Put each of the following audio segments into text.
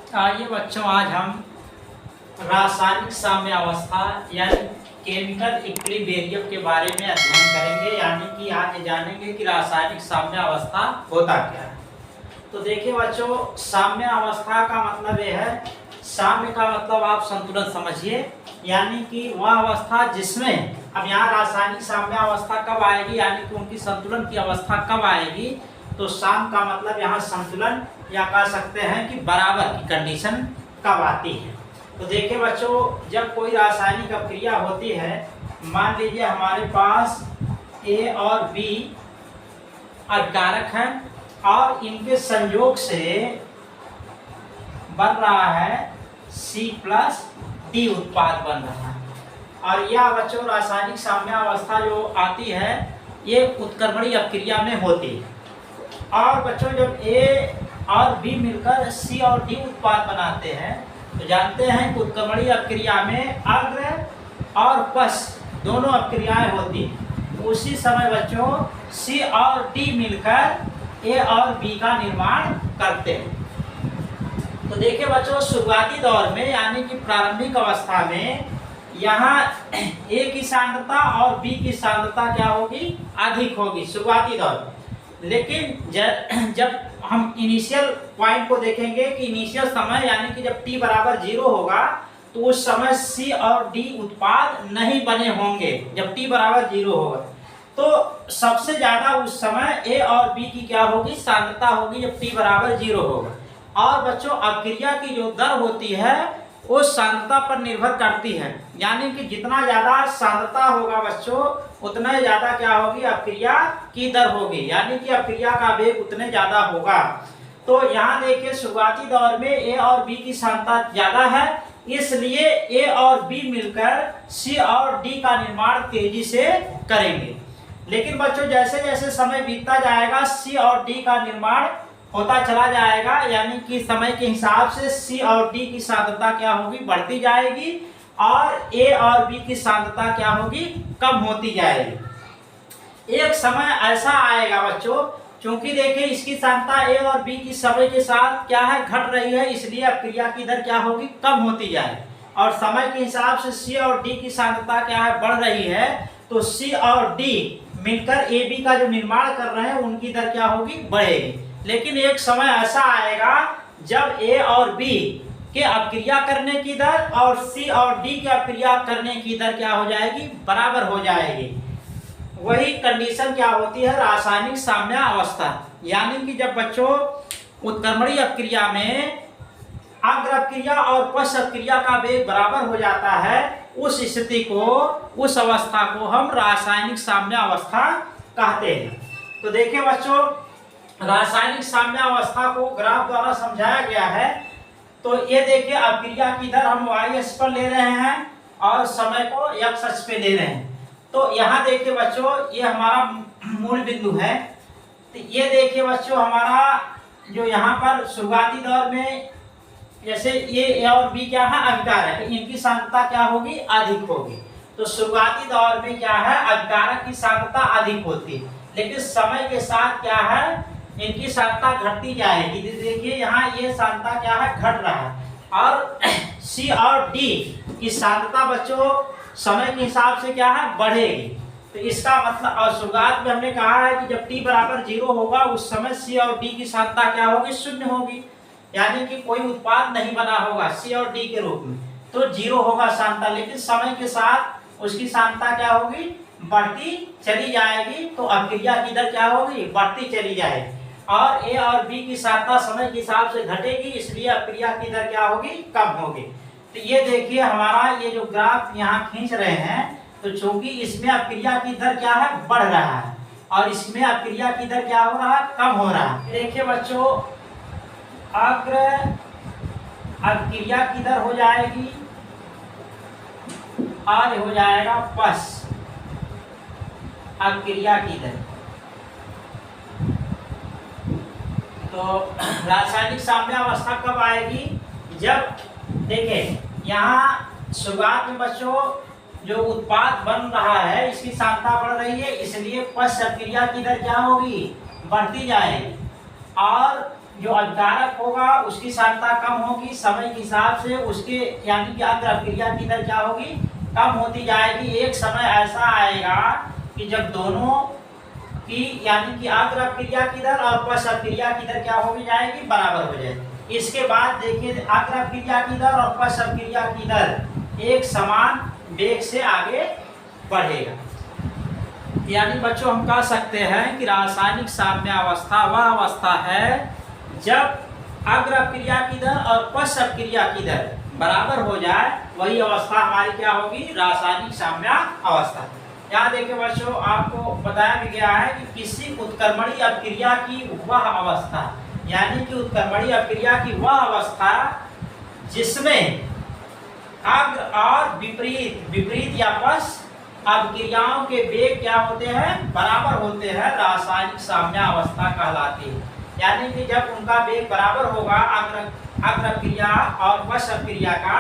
आइए बच्चों, आज हम रासायनिक साम्यावस्था यानी केमिकल इक्विलिब्रियम के बारे में अध्ययन करेंगे। यानी कि आज जानेंगे कि रासायनिक साम्यावस्था होता क्या है। तो देखिए बच्चों, साम्यावस्था का मतलब यह है, साम्य का मतलब आप संतुलन समझिए, यानी कि वह अवस्था जिसमें, अब यहाँ रासायनिक साम्यावस्था कब आएगी, यानी कि उनकी संतुलन की अवस्था कब आएगी। तो साम का मतलब यहाँ संतुलन, या कह सकते हैं कि बराबर की कंडीशन कब आती है। तो देखिए बच्चों, जब कोई रासायनिक अभिक्रिया होती है, मान लीजिए हमारे पास ए और बी अभिकारक हैं और इनके संयोग से बन रहा है सी प्लस डी उत्पाद बन रहा है। और यह बच्चों रासायनिक साम्यावस्था जो आती है, ये उत्क्रमणीय अभिक्रिया में होती है। और बच्चों जब ए और बी मिलकर सी और डी उत्पाद बनाते हैं, तो जानते हैं कि उत्क्रमणीय अभिक्रिया में अग्र और पश्च दोनों अभिक्रियाएं होती हैं। उसी समय बच्चों सी और डी मिलकर ए और बी का निर्माण करते हैं। तो देखिए बच्चों, शुरुआती दौर में यानी कि प्रारंभिक अवस्था में यहाँ ए की सांद्रता और बी की सांद्रता क्या होगी, अधिक होगी शुरुआती दौर में। लेकिन जब हम इनिशियल पॉइंट को देखेंगे कि इनिशियल समय यानी कि जब t बराबर 0 होगा, तो उस समय C और D उत्पाद नहीं बने होंगे। जब t बराबर 0 होगा तो सबसे ज्यादा उस समय A और B की क्या होगी, सांद्रता होगी, जब t बराबर 0 होगा। और बच्चों अभिक्रिया की जो दर होती है वो सांद्रता पर निर्भर करती है, यानी कि जितना ज्यादा सांद्रता होगा बच्चों, उतना ही ज्यादा क्या होगी, अभिक्रिया की दर होगी, यानी कि अभिक्रिया का वेग उतने ज्यादा होगा। तो यहाँ देखिए शुरुआती दौर में ए और बी की सांद्रता ज्यादा है, इसलिए ए और बी मिलकर सी और डी का निर्माण तेजी से करेंगे। लेकिन बच्चों जैसे जैसे समय बीतता जाएगा, सी और डी का निर्माण होता चला जाएगा, यानी कि समय के हिसाब से सी और डी की सांद्रता क्या होगी, बढ़ती जाएगी, और ए और बी की सांद्रता क्या होगी, कम होती जाएगी। एक समय ऐसा आएगा बच्चों, क्योंकि देखिए इसकी सांद्रता ए और बी की समय के साथ क्या है, घट रही है, इसलिए अभिक्रिया की दर क्या होगी, कम होती जाएगी। और समय के हिसाब से सी और डी की सांद्रता क्या है, बढ़ रही है, तो सी और डी मिलकर ए बी का जो निर्माण कर रहे हैं उनकी दर क्या होगी, बढ़ेगी। लेकिन एक समय ऐसा आएगा जब ए और बी के अभिक्रिया करने की दर और सी और डी के अभिक्रिया करने की दर क्या हो जाएगी, बराबर हो जाएगी। वही कंडीशन क्या होती है, रासायनिक साम्यावस्था। यानी कि जब बच्चों उत्क्रमणीय अभिक्रिया में अग्र अभिक्रिया और पश्च अभिक्रिया का वेग बराबर हो जाता है, उस स्थिति को, उस अवस्था को हम रासायनिक साम्यावस्था कहते हैं। तो देखिए बच्चों, रासायनिक साम्यावस्था को ग्राफ द्वारा समझाया गया है। तो ये देखिए अभिक्रिया की दर हम y अक्ष पर ले रहे हैं और समय को x अक्ष पे ले रहे हैं। तो यहाँ देखिए बच्चों, ये हमारा मूल बिंदु है। तो ये देखिए बच्चों, हमारा जो यहाँ पर शुरुआती दौर में जैसे ये ए और बी क्या है, अभिकारक है, इनकी सांद्रता क्या होगी, अधिक होगी। तो शुरुआती दौर में क्या है, अभिकारक की सांद्रता अधिक होती है, लेकिन समय के साथ क्या है, इनकी सांद्रता घटती जाएगी। देखिए यहाँ ये सांद्रता क्या है, घट रहा है, और सी और डी की सांद्रता बच्चों समय के हिसाब से क्या है, बढ़ेगी। तो इसका मतलब, और शुरुआत में हमने कहा है कि जब टी बराबर 0 होगा उस समय सी और डी की सांद्रता क्या होगी, शून्य होगी, यानी कि कोई उत्पाद नहीं बना होगा सी और डी के रूप में, तो 0 होगा सांद्रता। लेकिन समय के साथ उसकी सांद्रता क्या होगी, बढ़ती चली जाएगी, तो अभिक्रिया की दर क्या होगी, बढ़ती चली जाएगी, और ए और बी की सांद्रता समय के हिसाब से घटेगी, इसलिए अभिक्रिया की दर क्या होगी, कम होगी। तो ये देखिए हमारा ये जो ग्राफ यहाँ खींच रहे हैं, तो चूंकि इसमें अभिक्रिया की दर क्या है, बढ़ रहा है, और इसमें अभिक्रिया की दर क्या हो रहा है, कम हो रहा है। देखिए बच्चों, अग्र अभिक्रिया की दर हो जाएगी और हो जाएगा पश्च अभिक्रिया की दर। तो रासायनिक साम्यावस्था कब आएगी, जब देखें यहाँ शुरुआत में बच्चों जो उत्पाद बन रहा है इसकी सांद्रता बढ़ रही है, इसलिए पश्च अभिक्रिया की दर क्या होगी, बढ़ती जाएगी। और जो अभिकारक होगा उसकी सांद्रता कम होगी, समय के हिसाब से उसके यानी कि अग्र अपक्रिया की दर क्या होगी, कम होती जाएगी। एक समय ऐसा आएगा कि जब दोनों की यानी कि अग्र अपक्रिया की दर और पश्च अपक्रिया की दर क्या होगी जाएगी, बराबर हो जाएगी। इसके बाद देखिए अग्र अपक्रिया की दर और पश्च अपक्रिया की दर एक समान वेग से आगे बढ़ेगा। यानी बच्चों हम कह सकते हैं कि रासायनिक साम्यावस्था वह अवस्था है जब अग्र अपक्रिया की दर और पश्च अपक्रिया की दर बराबर हो जाए, वही अवस्था हमारी क्या होगी, रासायनिक साम्यावस्था। यहाँ देखिए बच्चों आपको बताया भी गया है कि किसी उत्क्रमणीय अपक्रिया की वह अवस्था, यानी कि उत्क्रमणीय अपक्रिया की वह अवस्था जिसमें अग्र और विपरीत या पश्च अपक्रियाओं के वेग क्या होते हैं, बराबर होते हैं, रासायनिक साम्यावस्था कहलाती है। यानी कि जब उनका वेग बराबर होगा अग्र अपक्रिया और पश्च अपक्रिया का,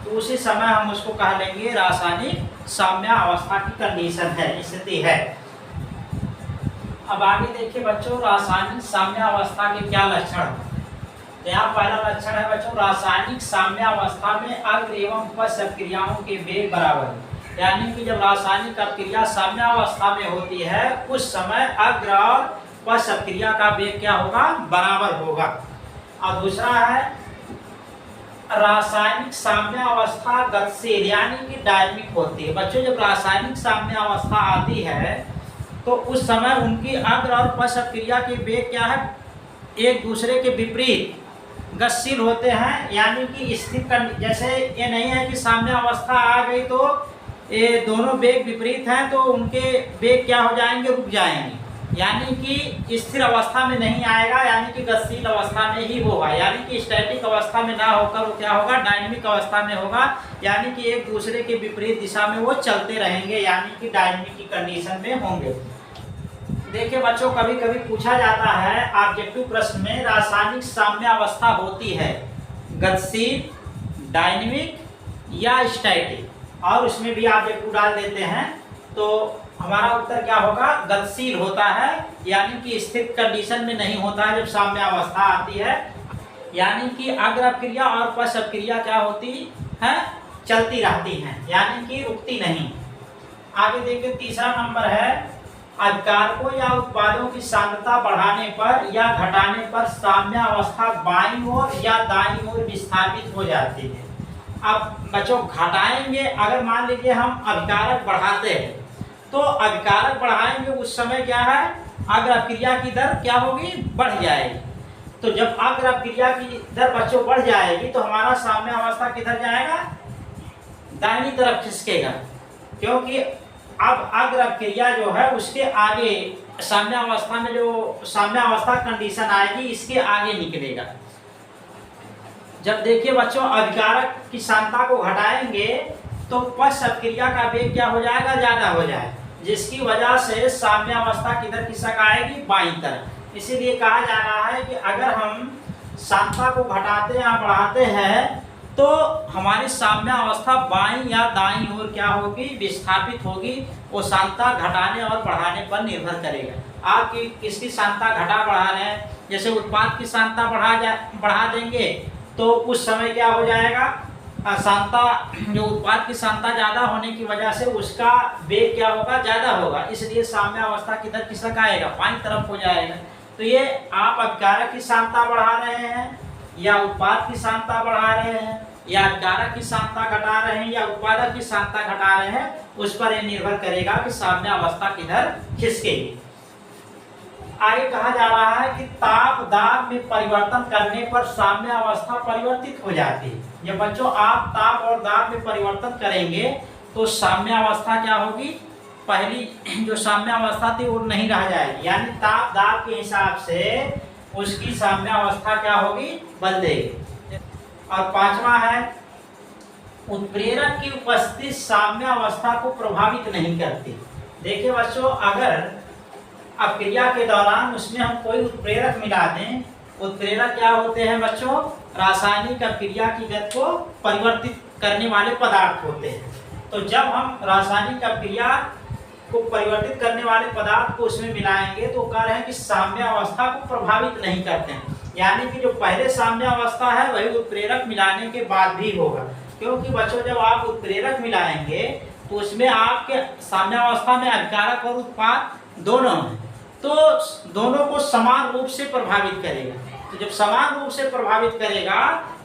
तो उसी समय हम उसको कह लेंगे रासायनिक साम्यावस्था की कंडीशन है, स्थिति है। अब आगे देखिए बच्चों रासायनिक साम्यावस्था के क्या लक्षण। तो यहाँ पहला लक्षण है बच्चों, रासायनिक साम्यावस्था में अग्र एवं पश्च अपक्रियाओं के वेग बराबर। यानी कि जब रासायनिक अपक्रिया साम्यावस्था में होती है उस समय अग्र और पश्च अपक्रिया का वेग क्या होगा, बराबर होगा। और दूसरा है रासायनिक साम्यावस्था गतिशील यानी कि डायनामिक होती है। बच्चों जब रासायनिक साम्यावस्था आती है तो उस समय उनकी अग्र और पश्च अपक्रिया के वेग क्या है, एक दूसरे के विपरीत गतिशील होते हैं। यानी कि स्थिर जैसे ये नहीं है कि साम्यावस्था आ गई तो ये दोनों वेग विपरीत हैं तो उनके वेग क्या हो जाएंगे, रुक जाएंगे। यानी कि स्थिर अवस्था में नहीं आएगा, यानी कि गतिशील अवस्था में ही होगा। यानी कि स्टैटिक अवस्था में ना होकर वो क्या होगा, डायनामिक अवस्था में होगा। यानी कि एक दूसरे के विपरीत दिशा में वो चलते रहेंगे, यानी कि डायनामिक की कंडीशन में होंगे। देखिए बच्चों कभी कभी पूछा जाता है ऑब्जेक्टिव प्रश्न में, रासायनिक साम्यावस्था होती है गतिशील, डायनामिक या स्टैटिक, और उसमें भी ऑब्जेक्टिव डाल देते हैं तो हमारा उत्तर क्या होगा, गतिशील होता है। यानी कि स्थिर कंडीशन में नहीं होता है जब साम्यावस्था आती है। यानी कि अग्र अपक्रिया और पश्च अपक्रिया क्या होती है, चलती रहती हैं, यानी कि रुकती नहीं। आगे देखिए तीसरा नंबर है, अभिकारकों या उत्पादों की सांद्रता बढ़ाने पर या घटाने पर साम्यावस्था बाईं ओर या दाईं ओर विस्थापित हो जाती है। अब बच्चों घटाएंगे, अगर मान लीजिए हम अभिकारक बढ़ाते हैं तो अभिकारक बढ़ाएंगे उस समय क्या है, अग्र अपक्रिया की दर क्या होगी, बढ़ जाएगी। तो जब अग्र अपक्रिया की दर बच्चों बढ़ जाएगी तो हमारा साम्यावस्था किधर जाएगा, दाहिनी तरफ खिसकेगा, क्योंकि अब अग्र अपक्रिया जो है उसके आगे साम्यावस्था में जो साम्यावस्था कंडीशन आएगी इसके आगे निकलेगा। जब देखिए बच्चों अभिकारक की सांद्रता को घटाएंगे तो पश्च अपक्रिया का वेग क्या हो जाएगा, ज्यादा हो जाएगा, जिसकी वजह से साम्यावस्था किधर खिसक आएगी, बाईं तरफ। इसीलिए कहा जा रहा है कि अगर हम सांद्रता को घटाते या बढ़ाते हैं तो हमारी साम्यावस्था बाईं या दाईं ओर क्या होगी, विस्थापित होगी। वो सांद्रता घटाने और बढ़ाने पर निर्भर करेगा। आप किसकी सांद्रता घटा बढ़ा रहे हैं, जैसे उत्पाद की सांद्रता बढ़ा देंगे तो उस समय क्या हो जाएगा, सांद्रता जो उत्पाद की सांद्रता ज़्यादा होने की वजह से उसका वेग क्या होगा, ज़्यादा होगा, इसलिए साम्यावस्था किधर खिसक आएगा, बाईं तरफ हो जाएगा। तो ये आप अभिकारक की सांद्रता बढ़ा रहे हैं या उत्पाद की सांद्रता बढ़ा रहे हैं या अभिकारक की सांद्रता घटा रहे हैं या उत्पादक की सांद्रता घटा रहे हैं, उस पर यह निर्भर करेगा कि साम्यावस्था किधर खिसकेगी। आगे कहा जा रहा है कि ताप दाब में परिवर्तन करने पर साम्यावस्था परिवर्तित हो जाती है। जब बच्चों आप ताप और दाब में परिवर्तन करेंगे तो साम्यावस्था क्या होगी, पहली जो साम्यावस्था थी वो नहीं रह जाएगी, यानी ताप दाब के हिसाब से उसकी साम्यावस्था क्या होगी, बदलेगी। और पांचवा है उत्प्रेरक की उपस्थिति साम्यावस्था को प्रभावित नहीं करती। देखिए बच्चों अगर अपक्रिया के दौरान उसमें हम कोई उत्प्रेरक मिला दें, उत्प्रेरक क्या होते हैं बच्चों, रासायनिक अपक्रिया की गति को परिवर्तित करने वाले पदार्थ होते हैं। तो जब हम रासायनिक अपक्रिया को परिवर्तित करने वाले पदार्थ को उसमें मिलाएंगे तो कह रहे हैं कि साम्यावस्था को प्रभावित नहीं करते हैं। यानी कि जो पहले साम्यावस्था है वही उत्प्रेरक मिलाने के बाद भी होगा, क्योंकि बच्चों जब आप उत्प्रेरक मिलाएंगे तो उसमें आपके साम्यावस्था में अभिकारक और उत्पाद दोनों हैं, तो दोनों को समान रूप से प्रभावित करेगा। तो जब समान रूप से प्रभावित करेगा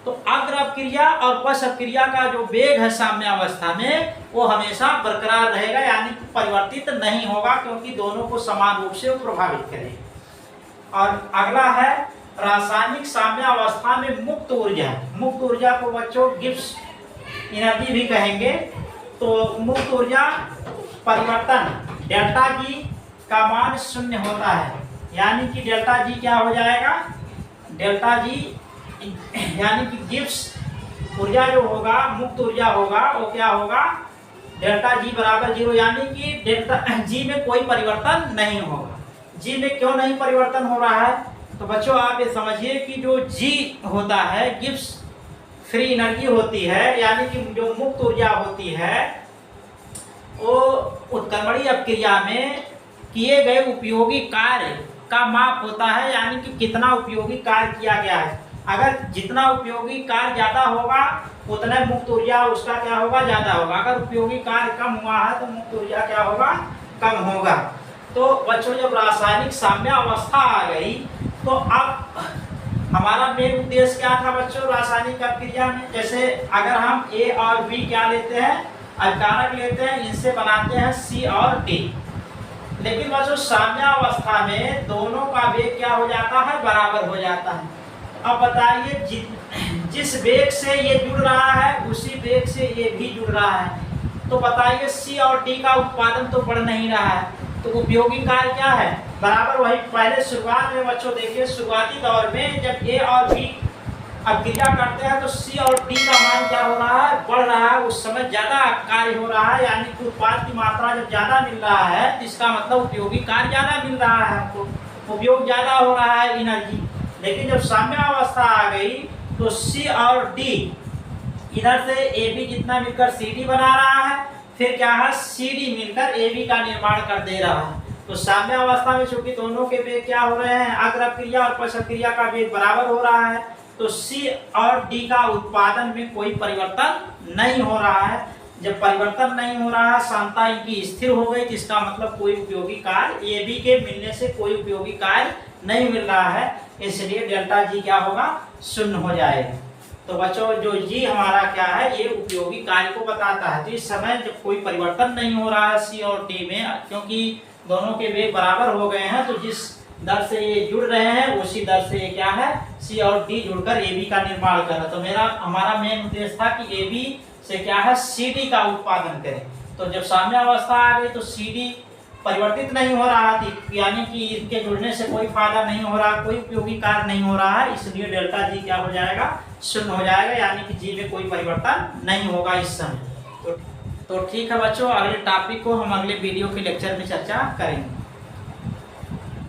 तो अग्र अपक्रिया और पश्च अपक्रिया का जो वेग है साम्यावस्था में वो हमेशा बरकरार रहेगा, यानी कि परिवर्तित नहीं होगा, क्योंकि दोनों को समान रूप से वो प्रभावित करेगा। और अगला है रासायनिक साम्यावस्था में मुक्त ऊर्जा। मुक्त ऊर्जा को बच्चों गिब्स एनर्जी भी कहेंगे। तो मुक्त ऊर्जा परिवर्तन डेल्टा जी का मान शून्य होता है, यानी कि डेल्टा जी क्या हो जाएगा, डेल्टा जी यानी कि गिब्स ऊर्जा जो होगा, मुक्त ऊर्जा होगा, वो क्या होगा, डेल्टा जी बराबर 0, यानी कि डेल्टा जी में कोई परिवर्तन नहीं होगा। जी में क्यों नहीं परिवर्तन हो रहा है, तो बच्चों आप ये समझिए कि जो जी होता है गिब्स फ्री एनर्जी होती है, यानी कि जो मुक्त ऊर्जा होती है वो उत्क्रमणीय अपक्रिया में किए गए उपयोगी कार्य का माप होता है, यानी कि कितना उपयोगी कार्य किया गया है। अगर जितना उपयोगी कार्य ज़्यादा होगा उतना मुक्त ऊर्जा उसका क्या होगा, ज़्यादा होगा। अगर उपयोगी कार्य कम हुआ है तो मुक्त ऊर्जा क्या होगा, कम होगा। तो बच्चों जब रासायनिक साम्यावस्था आ गई तो अब हमारा मेन उद्देश्य क्या था बच्चों रासायनिक अपक्रिया में, जैसे अगर हम ए और बी क्या लेते हैं, अभिकारक लेते हैं, इनसे बनाते हैं सी और डी। लेकिन बच्चों साम्यावस्था में दोनों का वेग क्या हो जाता है, बराबर हो जाता है। अब बताइए जिस वेग से ये जुड़ रहा है उसी वेग से ये भी जुड़ रहा है, तो बताइए सी और डी का उत्पादन तो बढ़ नहीं रहा है, तो उपयोगी कार्य क्या है, बराबर वही। पहले शुरुआत में बच्चों देखिए शुरुआती दौर में जब ए और बी अपक्रिया करते हैं तो सी और डी का मान क्या हो रहा है, बढ़ रहा है, उस समय ज्यादा कार्य हो रहा है, यानी कि उत्पाद की मात्रा जब ज्यादा मिल रहा है तो इसका मतलब उपयोगी कार्य ज्यादा मिल रहा है, हमको उपयोग ज्यादा हो रहा है एनर्जी। लेकिन जब साम्यावस्था आ गई तो सी और डी इधर से ए बी जितना मिलकर सी डी बना रहा है, फिर क्या है सी डी मिलकर ए बी का निर्माण कर दे रहा है। तो साम्यावस्था में चूंकि दोनों के वेग क्या हो रहे हैं, अग्र अपक्रिया और पश्च अपक्रिया का वेग बराबर हो रहा है, तो सी और डी का उत्पादन में कोई परिवर्तन नहीं हो रहा है। जब परिवर्तन नहीं हो रहा है, सांद्रता इनकी स्थिर हो गई, तो इसका मतलब कोई उपयोगी कार्य ए बी के मिलने से कोई उपयोगी कार्य नहीं मिल रहा है, इसलिए डेल्टा जी क्या होगा, शून्य हो जाएगा। तो बच्चों जो जी हमारा क्या है, ये उपयोगी कार्य को बताता है। तो इस समय जब कोई परिवर्तन नहीं हो रहा है सी और डी में, क्योंकि दोनों के वेग बराबर हो गए हैं, तो जिस दर से ये जुड़ रहे हैं उसी दर से ये क्या है, सी और डी जुड़कर ए बी का निर्माण कर रहा है। तो हमारा मेन उद्देश्य था कि ए बी से क्या है, सी डी का उत्पादन करें। तो जब साम्यावस्था आ गई तो सी डी परिवर्तित नहीं हो रहा थी, यानी कि इनके जुड़ने से कोई फायदा नहीं हो रहा, कोई उपयोगी कार्य नहीं हो रहा है, इसलिए डेल्टा जी क्या हो जाएगा, शून्य हो जाएगा, यानी कि जी में कोई परिवर्तन नहीं होगा इस समय। तो ठीक है बच्चों, अगले टॉपिक को हम अगले वीडियो के लेक्चर में चर्चा करेंगे।